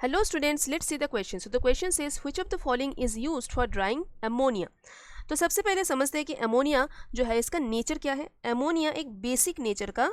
Hello students, let's see the question. So the question says which of the following is used for drying ammonia? तो सबसे पहले समझते हैं कि ammonia जो है इसका नेचर क्या है। अमोनिया एक बेसिक नेचर का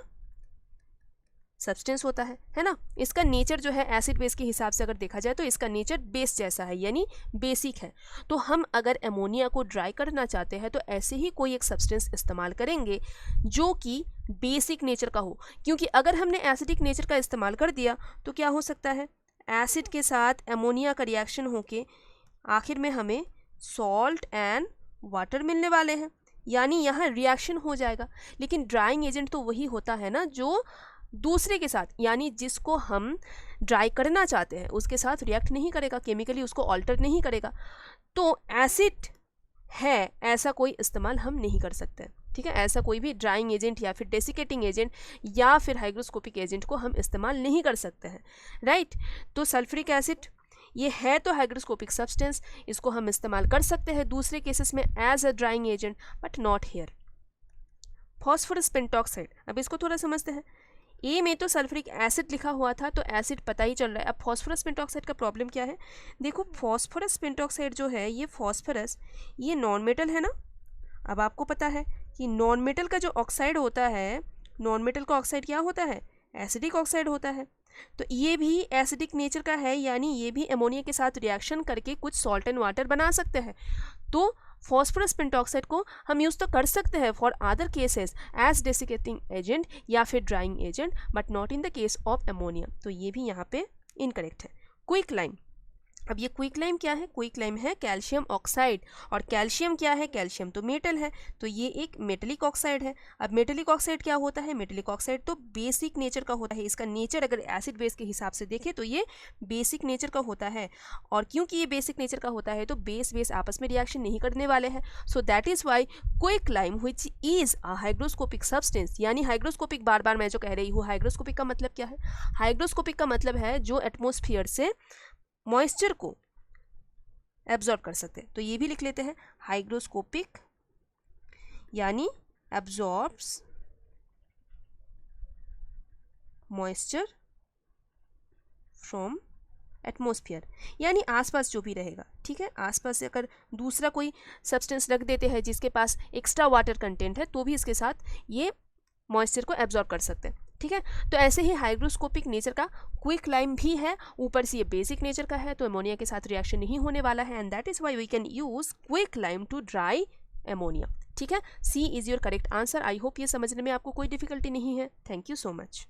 सब्सटेंस होता है ना। इसका नेचर जो है एसिड बेस के हिसाब से अगर देखा जाए तो इसका नेचर बेस जैसा है, यानी बेसिक है। तो हम अगर अमोनिया को ड्राई करना चाहते हैं तो ऐसे ही कोई एक सब्सटेंस इस्तेमाल करेंगे जो कि बेसिक नेचर का हो, क्योंकि अगर हमने एसिडिक नेचर का इस्तेमाल कर दिया तो क्या हो सकता है, एसिड के साथ अमोनिया का रिएक्शन होके आखिर में हमें सॉल्ट एंड वाटर मिलने वाले हैं, यानी यहाँ रिएक्शन हो जाएगा। लेकिन ड्राइंग एजेंट तो वही होता है ना जो दूसरे के साथ, यानी जिसको हम ड्राई करना चाहते हैं उसके साथ रिएक्ट नहीं करेगा, केमिकली उसको ऑल्टर नहीं करेगा। तो एसिड है ऐसा कोई इस्तेमाल हम नहीं कर सकते, ठीक है। ऐसा कोई भी ड्राइंग एजेंट या फिर डेसिकेटिंग एजेंट या फिर हाइग्रोस्कोपिक एजेंट को हम इस्तेमाल नहीं कर सकते हैं, राइट। तो सल्फ्यूरिक एसिड ये है तो हाइग्रोस्कोपिक सब्सटेंस, इसको हम इस्तेमाल कर सकते हैं दूसरे केसेस में as a drying agent, but not here. Phosphorus pentoxide, अब इसको थोड़ा समझते हैं। ए में तो सल्फ्यूरिक एसिड लिखा हुआ था तो एसिड पता ही चल रहा है। अब फॉस्फोरस पेंटॉक्साइड का प्रॉब्लम क्या है, देखो फॉस्फोरस पेंटॉक्साइड जो है ये फॉस्फोरस ये नॉन मेटल है ना। अब आपको पता है कि नॉन मेटल का जो ऑक्साइड होता है, नॉन मेटल का ऑक्साइड क्या होता है, एसिडिक ऑक्साइड होता है। तो ये भी एसिडिक नेचर का है, यानी ये भी अमोनिया के साथ रिएक्शन करके कुछ सॉल्ट एंड वाटर बना सकते हैं। तो फॉस्फोरस पेंटॉक्साइड को हम यूज़ तो कर सकते हैं for other cases as desiccating agent या फिर drying agent, but not in the case of ammonia. तो ये भी यहाँ पे इनकरेक्ट है। क्विकलाइम, अब ये क्विकलाइम क्या है, क्विकलाइम है कैल्शियम ऑक्साइड, और कैल्शियम क्या है, कैल्शियम तो मेटल है, तो ये एक मेटलिक ऑक्साइड है। अब मेटलिक ऑक्साइड क्या होता है, मेटलिक ऑक्साइड तो बेसिक नेचर का होता है। इसका नेचर अगर एसिड बेस के हिसाब से देखें तो ये बेसिक नेचर का होता है, और क्योंकि ये बेसिक नेचर का होता है तो बेस बेस आपस में रिएक्शन नहीं करने वाले हैं। So that is why quicklime which is a hygroscopic substance, यानी हाइग्रोस्कोपिक, बार बार मैं जो कह रही हूँ, हाइग्रोस्कोपिक का मतलब क्या है, हाइग्रोस्कोपिक का मतलब है जो एटमॉस्फेयर से मॉइस्चर को एब्जॉर्ब कर सकते हैं। तो ये भी लिख लेते हैं, हाइग्रोस्कोपिक यानी एब्जॉर्ब्स मॉइस्चर फ्रॉम एटमॉस्फेयर, यानी आसपास जो भी रहेगा, ठीक है। आसपास से अगर दूसरा कोई सब्सटेंस रख देते हैं जिसके पास एक्स्ट्रा वाटर कंटेंट है तो भी इसके साथ ये मॉइस्चर को एब्जॉर्ब कर सकते हैं, ठीक है। तो ऐसे ही हाइग्रोस्कोपिक नेचर का क्विकलाइम भी है, ऊपर से ये बेसिक नेचर का है तो अमोनिया के साथ रिएक्शन नहीं होने वाला है, and that is why we can use quicklime to dry ammonia, ठीक है। C is your correct answer. I hope ये समझने में आपको कोई डिफिकल्टी नहीं है। Thank you so much.